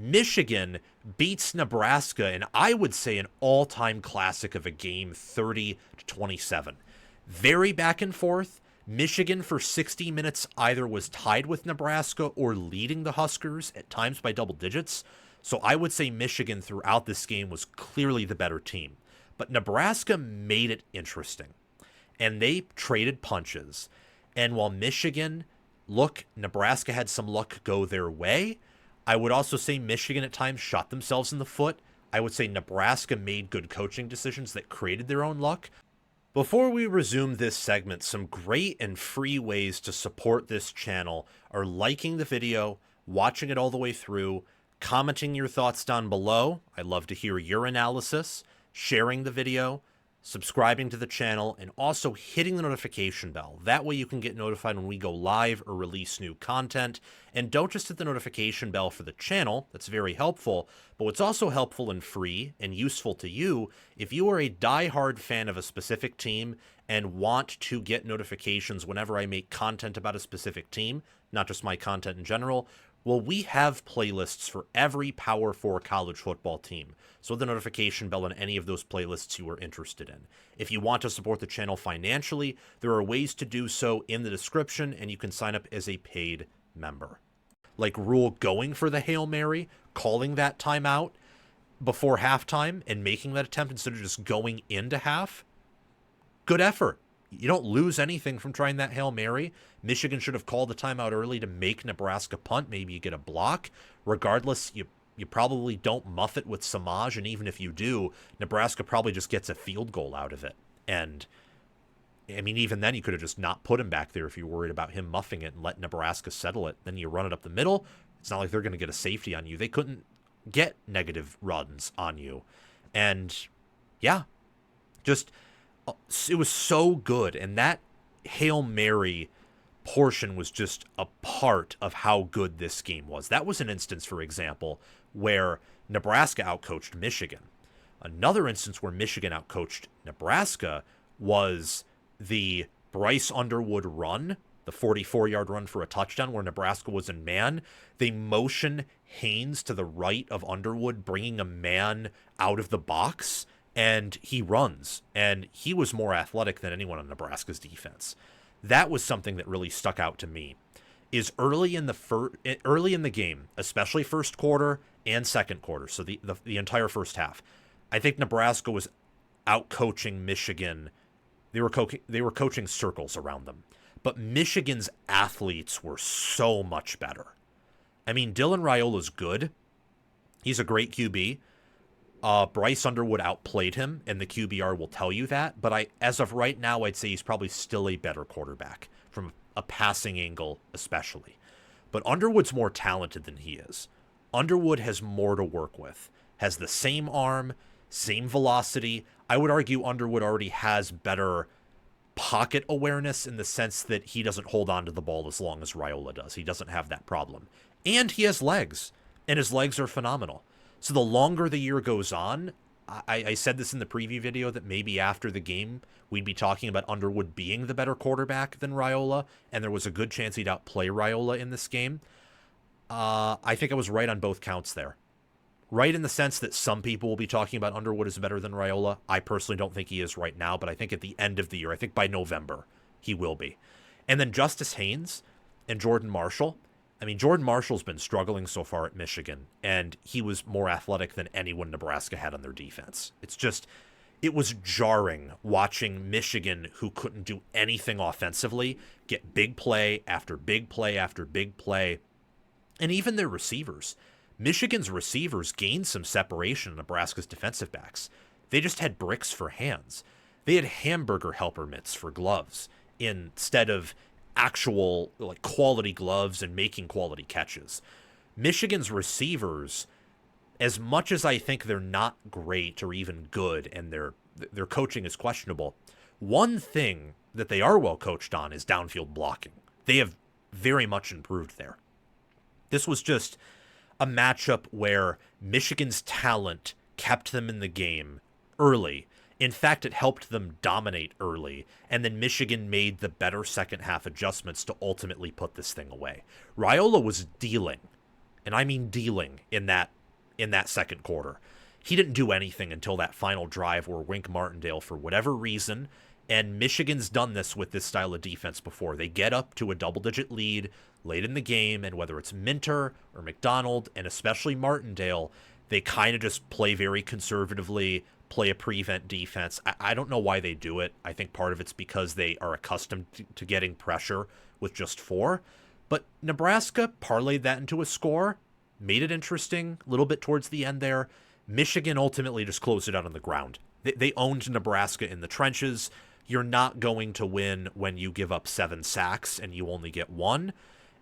Michigan beats Nebraska, and I would say an all-time classic of a game, 30-27. Very back and forth. Michigan for 60 minutes either was tied with Nebraska or leading the Huskers, at times by double digits. So I would say Michigan throughout this game was clearly the better team. But Nebraska made it interesting. And they traded punches. And while Nebraska had some luck go their way, I would also say Michigan at times shot themselves in the foot. I would say Nebraska made good coaching decisions that created their own luck. Before we resume this segment, some great and free ways to support this channel are liking the video, watching it all the way through, commenting your thoughts down below. I'd love to hear your analysis, sharing the video, subscribing to the channel, and also hitting the notification bell. That way you can get notified when we go live or release new content. And don't just hit the notification bell for the channel. That's very helpful. But what's also helpful and free and useful to you, if you are a diehard fan of a specific team and want to get notifications whenever I make content about a specific team, not just my content in general, well, we have playlists for every Power 4 college football team, so the notification bell on any of those playlists you are interested in. If you want to support the channel financially, there are ways to do so in the description, and you can sign up as a paid member. Like Rhule going for the Hail Mary, calling that timeout before halftime, and making that attempt instead of just going into half. Good effort. You don't lose anything from trying that Hail Mary. Michigan should have called the timeout early to make Nebraska punt. Maybe you get a block. Regardless, you probably don't muff it with Samaj, and even if you do, Nebraska probably just gets a field goal out of it. And, I mean, even then, you could have just not put him back there if you're worried about him muffing it and let Nebraska settle it. Then you run it up the middle. It's not like they're going to get a safety on you. They couldn't get negative runs on you. And, yeah, just... it was so good, and that Hail Mary portion was just a part of how good this game was. That was an instance, for example, where Nebraska outcoached Michigan. Another instance where Michigan outcoached Nebraska was the Bryce Underwood run, the 44-yard run for a touchdown where Nebraska was in man. They motion Haynes to the right of Underwood, bringing a man out of the box, and he runs, and he was more athletic than anyone on Nebraska's defense. That was something that really stuck out to me, is early in the game, especially first quarter and second quarter, so the entire first half, I think Nebraska was out-coaching Michigan. They were coaching circles around them. But Michigan's athletes were so much better. I mean, Dylan Raiola's good. He's a great QB. Bryce Underwood outplayed him, and the QBR will tell you that. But as of right now, I'd say he's probably still a better quarterback, from a passing angle especially. But Underwood's more talented than he is. Underwood has more to work with. Has the same arm, same velocity. I would argue Underwood already has better pocket awareness in the sense that he doesn't hold on to the ball as long as Raiola does. He doesn't have that problem. And he has legs, and his legs are phenomenal. So the longer the year goes on, I said this in the preview video that maybe after the game, we'd be talking about Underwood being the better quarterback than Raiola, and there was a good chance he'd outplay Raiola in this game. I think I was right on both counts there. Right in the sense that some people will be talking about Underwood is better than Raiola. I personally don't think he is right now, but I think at the end of the year, I think by November, he will be. And then Justice Haynes and Jordan Marshall. I mean, Jordan Marshall's been struggling so far at Michigan, and he was more athletic than anyone Nebraska had on their defense. It was jarring watching Michigan, who couldn't do anything offensively, get big play after big play after big play. And even their receivers. Michigan's receivers gained some separation in Nebraska's defensive backs. They just had bricks for hands. They had hamburger helper mitts for gloves instead of actual quality gloves and making quality catches. Michigan's receivers, as much as I think they're not great or even good and their coaching is questionable, one thing that they are well coached on is downfield blocking. They have very much improved there. This was just a matchup where Michigan's talent kept them in the game early. In fact, it helped them dominate early, and then Michigan made the better second half adjustments to ultimately put this thing away. Raiola was dealing and I mean dealing in that second quarter. He didn't do anything until that final drive where Wink Martindale, for whatever reason, and Michigan's done this with this style of defense before. They get up to a double-digit lead late in the game, and whether it's Minter or McDonald, and especially Martindale, they kind of just play very conservatively, play a prevent defense. I don't know why they do it. I think part of it's because they are accustomed to getting pressure with just 4. But Nebraska parlayed that into a score, made it interesting a little bit towards the end there. Michigan ultimately just closed it out on the ground. They owned Nebraska in the trenches. You're not going to win when you give up 7 sacks and you only get 1.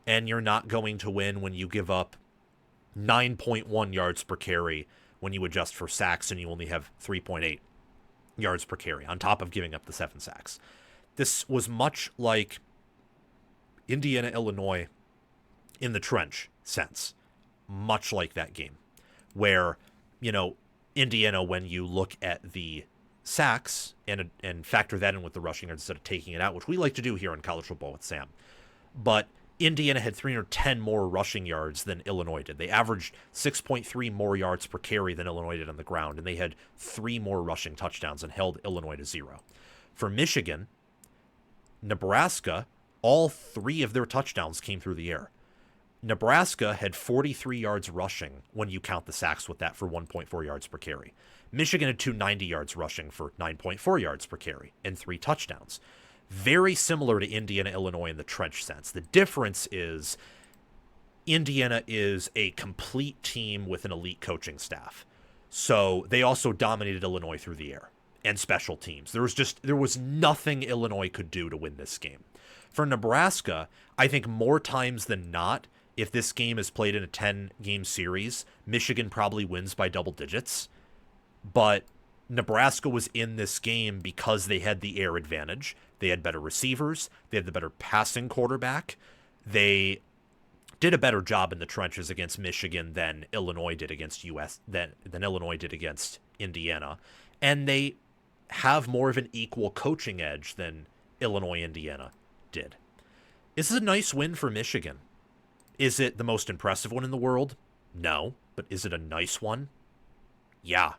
And you're not going to win when you give up 9.1 yards per carry when you adjust for sacks and you only have 3.8 yards per carry on top of giving up the 7 sacks. This was much like Indiana, Illinois in the trench sense. Much like that game where, Indiana, when you look at the sacks and factor that in with the rushing yards instead of taking it out, which we like to do here in college football with Sam. But Indiana had 310 more rushing yards than Illinois did. They averaged 6.3 more yards per carry than Illinois did on the ground, and they had 3 more rushing touchdowns and held Illinois to 0. For Michigan, Nebraska, all 3 of their touchdowns came through the air. Nebraska had 43 yards rushing when you count the sacks with that for 1.4 yards per carry. Michigan had 290 yards rushing for 9.4 yards per carry and 3 touchdowns. Very similar to Indiana, Illinois in the trench sense. The difference is Indiana is a complete team with an elite coaching staff. So they also dominated Illinois through the air and special teams. There was nothing Illinois could do to win this game. For Nebraska, I think more times than not, if this game is played in a 10-game series, Michigan probably wins by double digits. But Nebraska was in this game because they had the air advantage. They had better receivers. They had the better passing quarterback. They did a better job in the trenches against Michigan than Illinois did against than Illinois did against Indiana. And they have more of an equal coaching edge than Illinois, Indiana did. This is a nice win for Michigan. Is it the most impressive one in the world? No. But is it a nice one? Yeah.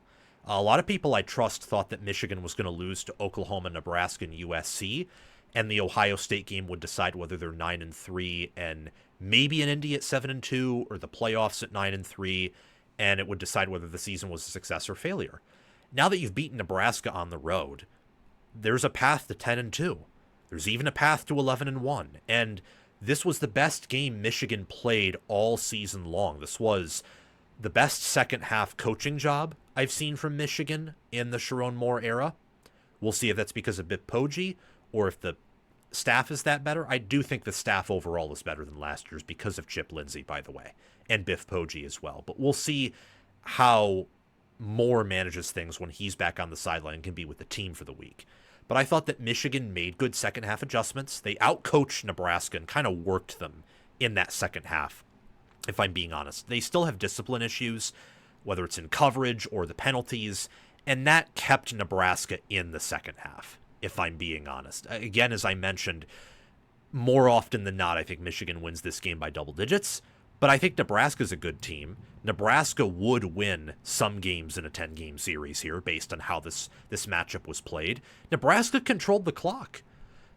A lot of people I trust thought that Michigan was going to lose to Oklahoma, Nebraska, and USC, and the Ohio State game would decide whether they're 9-3 and maybe an Indy at 7-2, or the playoffs at 9-3, and it would decide whether the season was a success or failure. Now that you've beaten Nebraska on the road, there's a path to 10-2. There's even a path to 11-1, and this was the best game Michigan played all season long. This was the best second half coaching job I've seen from Michigan in the Sharon Moore era. We'll see if that's because of Biff Poggi or if the staff is that better. I do think the staff overall is better than last year's because of Chip Lindsey, by the way, and Biff Poggi as well. But we'll see how Moore manages things when he's back on the sideline and can be with the team for the week. But I thought that Michigan made good second half adjustments. They outcoached Nebraska and kind of worked them in that second half, if I'm being honest. They still have discipline issues, whether it's in coverage or the penalties, and that kept Nebraska in the second half, if I'm being honest. Again, as I mentioned, more often than not, I think Michigan wins this game by double digits, but I think Nebraska's a good team. Nebraska would win some games in a 10-game series here based on how this matchup was played. Nebraska controlled the clock.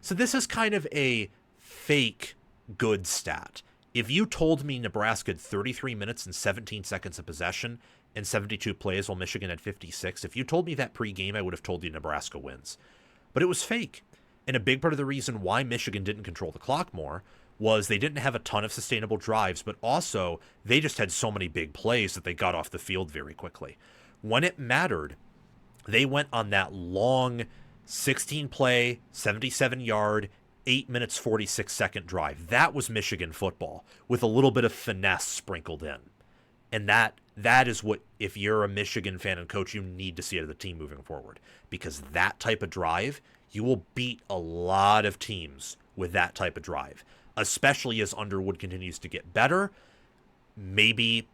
So this is kind of a fake good stat. If you told me Nebraska had 33 minutes and 17 seconds of possession and 72 plays while Michigan had 56, if you told me that pregame, I would have told you Nebraska wins. But it was fake. And a big part of the reason why Michigan didn't control the clock more was they didn't have a ton of sustainable drives, but also they just had so many big plays that they got off the field very quickly. When it mattered, they went on that long 16-play, 77-yard, 8 minutes 46-second drive. That was Michigan football with a little bit of finesse sprinkled in. And that is what, if you're a Michigan fan and coach, you need to see out of the team moving forward. Because that type of drive, you will beat a lot of teams with that type of drive, especially as Underwood continues to get better. Maybe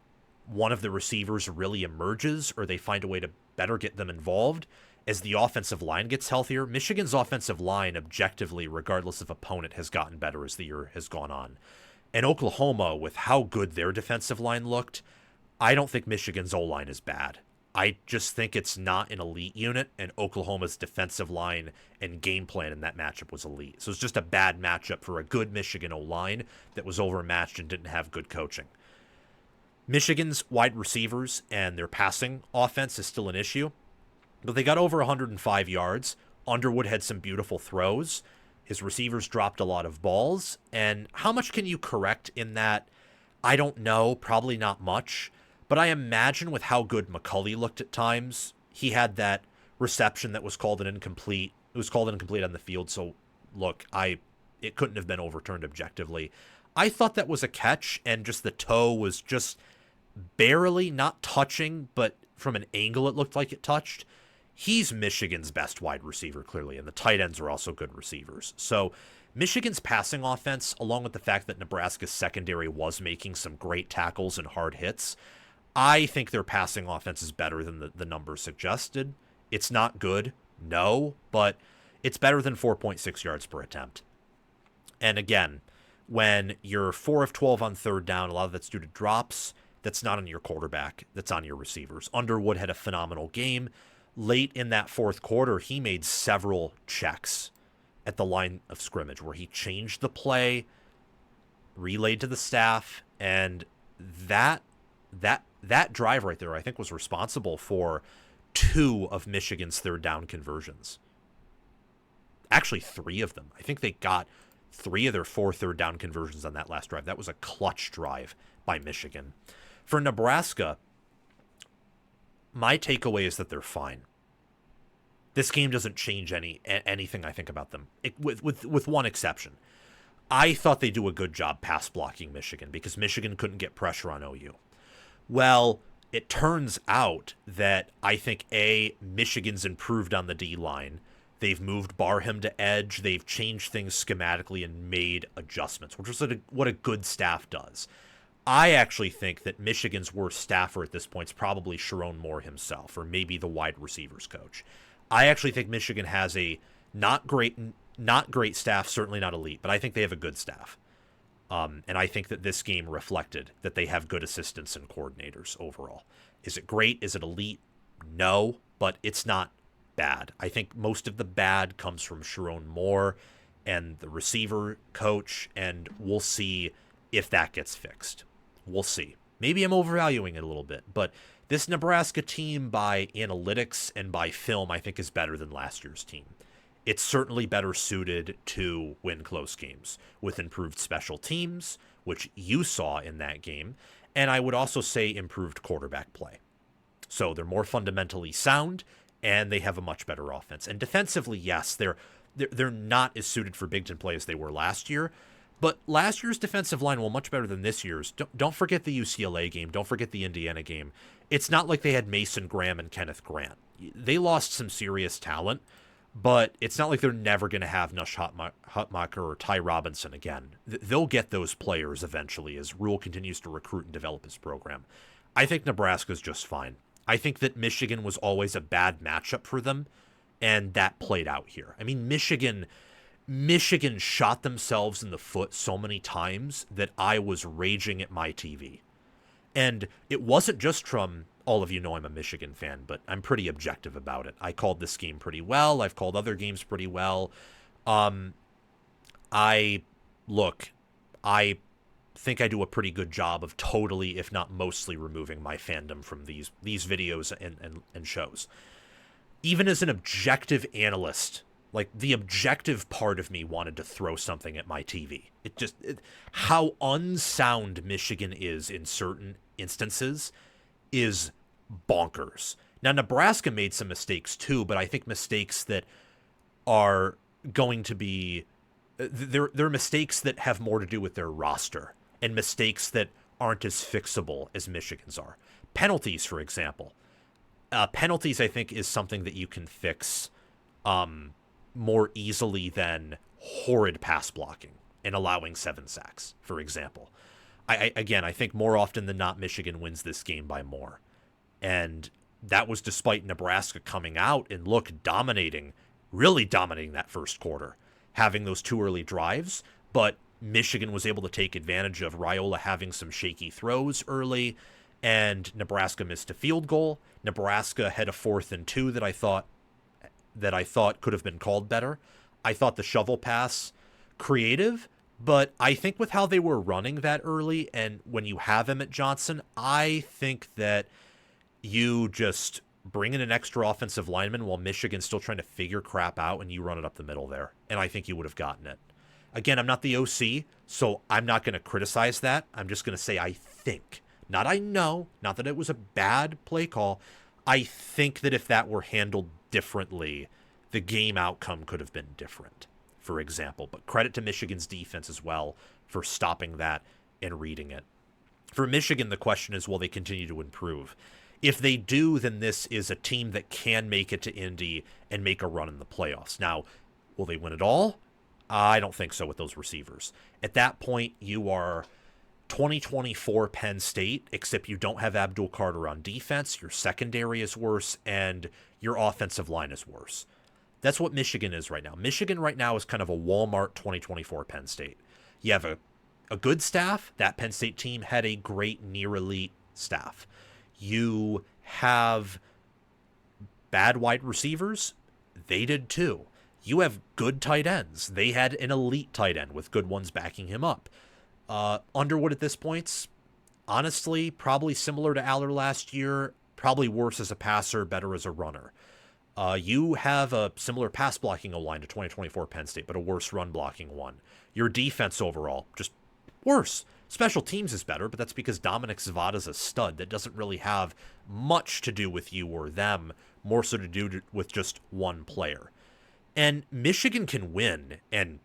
one of the receivers really emerges or they find a way to better get them involved. As the offensive line gets healthier, Michigan's offensive line, objectively, regardless of opponent, has gotten better as the year has gone on. And Oklahoma, with how good their defensive line looked, I don't think Michigan's O-line is bad. I just think it's not an elite unit, and Oklahoma's defensive line and game plan in that matchup was elite. So it's just a bad matchup for a good Michigan O-line that was overmatched and didn't have good coaching. Michigan's wide receivers and their passing offense is still an issue, but they got over 105 yards. Underwood had some beautiful throws. His receivers dropped a lot of balls. And how much can you correct in that? I don't know. Probably not much. But I imagine with how good McCulley looked at times, he had that reception that was called an incomplete. It was called incomplete on the field. So, look, it couldn't have been overturned objectively. I thought that was a catch, and just the toe was just barely not touching, but from an angle it looked like it touched. He's Michigan's best wide receiver, clearly, and the tight ends are also good receivers. So Michigan's passing offense, along with the fact that Nebraska's secondary was making some great tackles and hard hits, I think their passing offense is better than the numbers suggested. It's not good, no, but it's better than 4.6 yards per attempt. And again, when you're 4 of 12 on third down, a lot of that's due to drops. That's not on your quarterback. That's on your receivers. Underwood had a phenomenal game. Late in that fourth quarter, he made several checks at the line of scrimmage where he changed the play, relayed to the staff, and that drive right there, I think, was responsible for 2 of Michigan's third down conversions. Actually, 3 of them. I think they got 3 of their 4 third down conversions on that last drive. That was a clutch drive by Michigan. For Nebraska, my takeaway is that they're fine. This game doesn't change anything I think about them, with one exception. I thought they do a good job pass blocking Michigan because Michigan couldn't get pressure on OU. Well, it turns out that I think, Michigan's improved on the D-line. They've moved Barham to edge. They've changed things schematically and made adjustments, which is what a good staff does. I actually think that Michigan's worst staffer at this point is probably Sherrone Moore himself, or maybe the wide receivers coach. I actually think Michigan has a not great staff, certainly not elite, but I think they have a good staff. And I think that this game reflected that they have good assistants and coordinators overall. Is it great? Is it elite? No, but it's not bad. I think most of the bad comes from Sherrone Moore and the receiver coach, and we'll see if that gets fixed. We'll see. Maybe I'm overvaluing it a little bit, but this Nebraska team by analytics and by film, I think, is better than last year's team. It's certainly better suited to win close games with improved special teams, which you saw in that game, and I would also say improved quarterback play. So they're more fundamentally sound, and they have a much better offense. And defensively, yes, they're not as suited for Big Ten play as they were last year, but last year's defensive line was much better than this year's. Don't forget the UCLA game. Don't forget the Indiana game. It's not like they had Mason Graham and Kenneth Grant. They lost some serious talent, but it's not like they're never going to have Nush Hutmacher or Ty Robinson again. They'll get those players eventually as Rhule continues to recruit and develop his program. I think Nebraska's just fine. I think that Michigan was always a bad matchup for them, and that played out here. I mean, Michigan shot themselves in the foot so many times that I was raging at my TV. And it wasn't just from, all of you know I'm a Michigan fan, but I'm pretty objective about it. I called this game pretty well. I've called other games pretty well. I think I do a pretty good job of totally, if not mostly, removing my fandom from these videos and shows. Even as an objective analyst, like the objective part of me wanted to throw something at my TV. How unsound Michigan is in certain instances is bonkers. Now, Nebraska made some mistakes too, but I think mistakes that are going to be, they're mistakes that have more to do with their roster and mistakes that aren't as fixable as Michigan's are. Penalties, for example. Penalties, I think, is something that you can fix more easily than horrid pass blocking and allowing 7 sacks, for example. I think more often than not, Michigan wins this game by more. And that was despite Nebraska coming out and really dominating that first quarter, having those 2 early drives. But Michigan was able to take advantage of Raiola having some shaky throws early, and Nebraska missed a field goal. Nebraska had a 4th and 2 that I thought could have been called better. I thought the shovel pass creative, but I think with how they were running that early, and when you have Emmett Johnson, I think that you just bring in an extra offensive lineman while Michigan's still trying to figure crap out, and you run it up the middle there. And I think you would have gotten it. Again, I'm not the OC, so I'm not going to criticize that. I'm just going to say I think. Not I know. Not that it was a bad play call. I think that if that were handled differently, the game outcome could have been different, for example. But credit to Michigan's defense as well for stopping that and reading it. For Michigan, the question is, will they continue to improve? If they do, then this is a team that can make it to Indy and make a run in the playoffs. Now, will they win it all? I don't think so with those receivers. At that point, you are 2024 Penn State, except you don't have Abdul Carter on defense, your secondary is worse, and your offensive line is worse. That's what Michigan is right now. Michigan right now is kind of a Walmart 2024 Penn State. You have a good staff. That Penn State team had a great near-elite staff. You have bad wide receivers. They did too. You have good tight ends. They had an elite tight end with good ones backing him up. Underwood at this point, honestly, probably similar to Aller last year, probably worse as a passer, better as a runner. You have a similar pass blocking O-line to 2024 Penn State, but a worse run blocking one. Your defense overall, just worse. Special teams is better, but that's because Dominic Zavada's a stud. That doesn't really have much to do with you or them, more so to do with just one player. And Michigan can win, and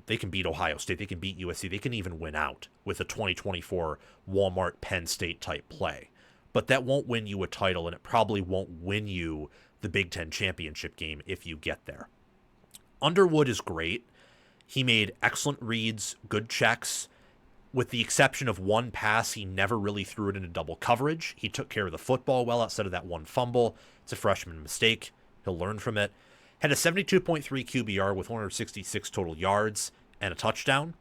they can beat Ohio State, they can beat USC, they can even win out with a 2024 Walmart Penn State type play. But that won't win you a title, and it probably won't win you the Big Ten championship game if you get there. Underwood is great. He made excellent reads, good checks. With the exception of one pass, he never really threw it into double coverage. He took care of the football well outside of that one fumble. It's a freshman mistake. He'll learn from it. Had a 72.3 QBR with 166 total yards and a touchdown.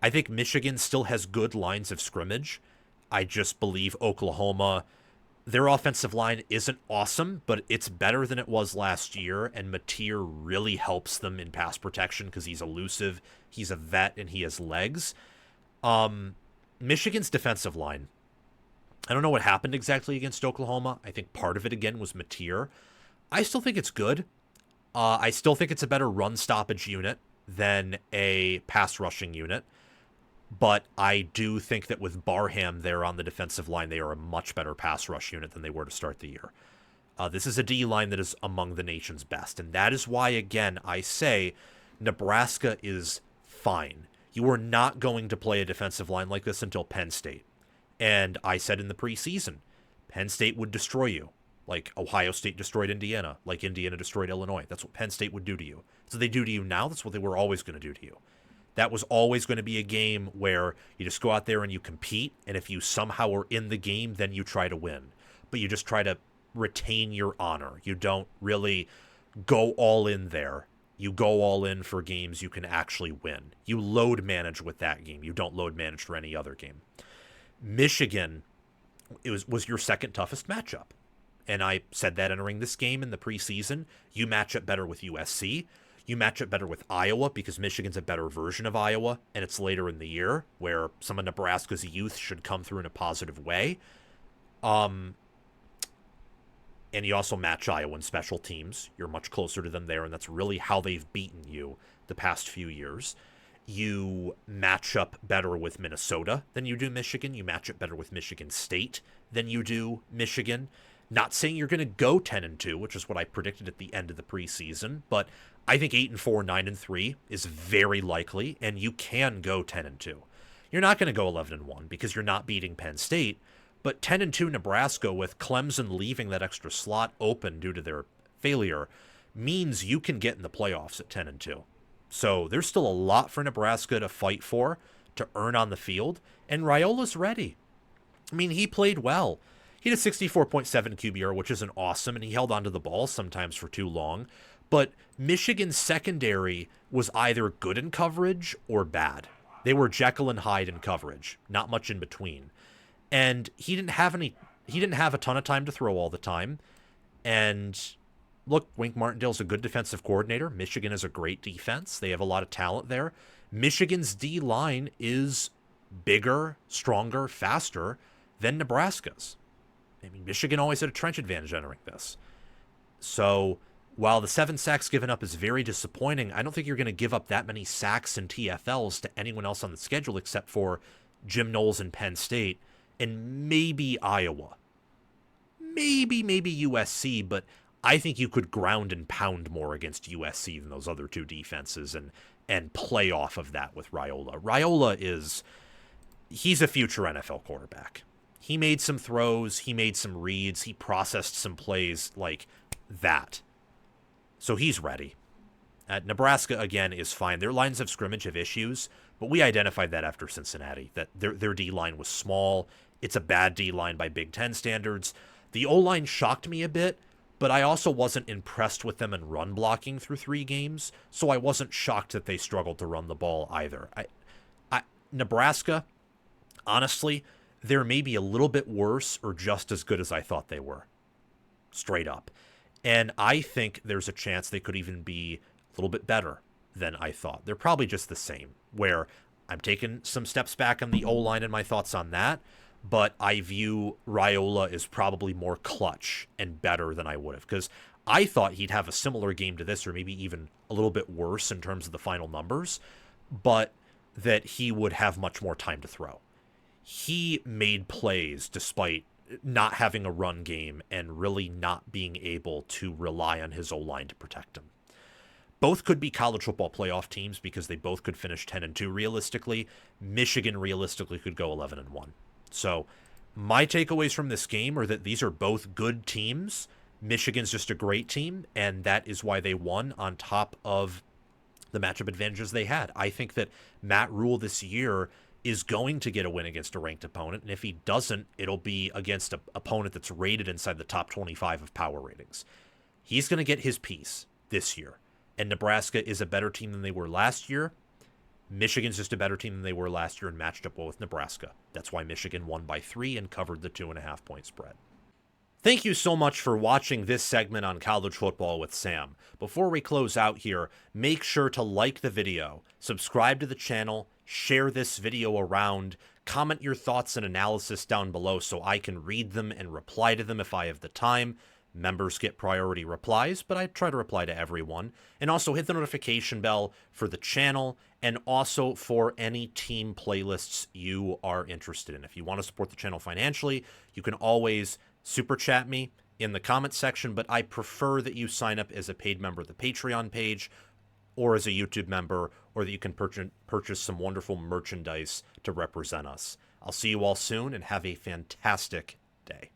I think Michigan still has good lines of scrimmage. I just believe Oklahoma, their offensive line isn't awesome, but it's better than it was last year, and Mateer really helps them in pass protection because he's elusive, he's a vet, and he has legs. Michigan's defensive line, I don't know what happened exactly against Oklahoma. I think part of it, again, was Mateer. I still think it's good. I still think it's a better run stoppage unit than a pass rushing unit. But I do think that with Barham there on the defensive line, they are a much better pass rush unit than they were to start the year. This is a D-line that is among the nation's best. And that is why, again, I say Nebraska is fine. You are not going to play a defensive line like this until Penn State. And I said in the preseason, Penn State would destroy you. Like Ohio State destroyed Indiana, like Indiana destroyed Illinois. That's what Penn State would do to you. So they do to you now, that's what they were always going to do to you. That was always going to be a game where you just go out there and you compete, and if you somehow are in the game, then you try to win. But you just try to retain your honor. You don't really go all in there. You go all in for games you can actually win. You load manage with that game. You don't load manage for any other game. Michigan was your second toughest matchup. And I said that entering this game in the preseason. You match up better with USC. You match up better with Iowa because Michigan's a better version of Iowa, and it's later in the year where some of Nebraska's youth should come through in a positive way. And you also match Iowa in special teams. You're much closer to them there, and that's really how they've beaten you the past few years. You match up better with Minnesota than you do Michigan. You match up better with Michigan State than you do Michigan. Not saying you're going to go 10-2, which is what I predicted at the end of the preseason, but I think 8-4, 9-3 is very likely, and you can go 10-2. You're not going to go 11-1 because you're not beating Penn State, but 10-2 Nebraska with Clemson leaving that extra slot open due to their failure means you can get in the playoffs at 10-2. So there's still a lot for Nebraska to fight for, to earn on the field, and Raiola's ready. I mean, he played well. He had a 64.7 QBR, which isn't awesome, and he held onto the ball sometimes for too long. But Michigan's secondary was either good in coverage or bad. They were Jekyll and Hyde in coverage, not much in between. And he didn't have a ton of time to throw all the time. And look, Wink Martindale's a good defensive coordinator. Michigan is a great defense. They have a lot of talent there. Michigan's D-line is bigger, stronger, faster than Nebraska's. I mean, Michigan always had a trench advantage entering this. So while the 7 sacks given up is very disappointing, I don't think you're going to give up that many sacks and TFLs to anyone else on the schedule except for Jim Knowles and Penn State and maybe Iowa. Maybe USC, but I think you could ground and pound more against USC than those other two defenses and play off of that with Raiola. Raiola he's a future NFL quarterback. He made some throws, he made some reads, he processed some plays like that. So he's ready. Nebraska, again, is fine. Their lines of scrimmage have issues, but we identified that after Cincinnati, that their D-line was small. It's a bad D-line by Big Ten standards. The O-line shocked me a bit, but I also wasn't impressed with them in run blocking through 3 games, so I wasn't shocked that they struggled to run the ball either. Nebraska, honestly, they're maybe a little bit worse or just as good as I thought they were. Straight up. And I think there's a chance they could even be a little bit better than I thought. They're probably just the same, where I'm taking some steps back on the O-line and my thoughts on that, but I view Raiola as probably more clutch and better than I would have, because I thought he'd have a similar game to this, or maybe even a little bit worse in terms of the final numbers, but that he would have much more time to throw. He made plays despite not having a run game and really not being able to rely on his O-line to protect him. Both could be college football playoff teams because they both could finish 10-2 realistically. Michigan realistically could go 11-1. So my takeaways from this game are that these are both good teams. Michigan's just a great team, and that is why they won on top of the matchup advantages they had. I think that Matt Rhule this year is going to get a win against a ranked opponent, and if he doesn't, it'll be against an opponent that's rated inside the top 25 of power ratings. He's going to get his piece this year, and Nebraska is a better team than they were last year. Michigan's just a better team than they were last year and matched up well with Nebraska. That's why Michigan won by 3 and covered the 2.5-point spread. Thank you so much for watching this segment on College Football with Sam. Before we close out here, make sure to like the video, subscribe to the channel, share this video around, comment your thoughts and analysis down below so I can read them and reply to them if I have the time. Members get priority replies, but I try to reply to everyone. And also hit the notification bell for the channel and also for any team playlists you are interested in. If you want to support the channel financially, you can always super chat me in the comment section, but I prefer that you sign up as a paid member of the Patreon page or as a YouTube member, or that you can purchase some wonderful merchandise to represent us. I'll see you all soon and have a fantastic day.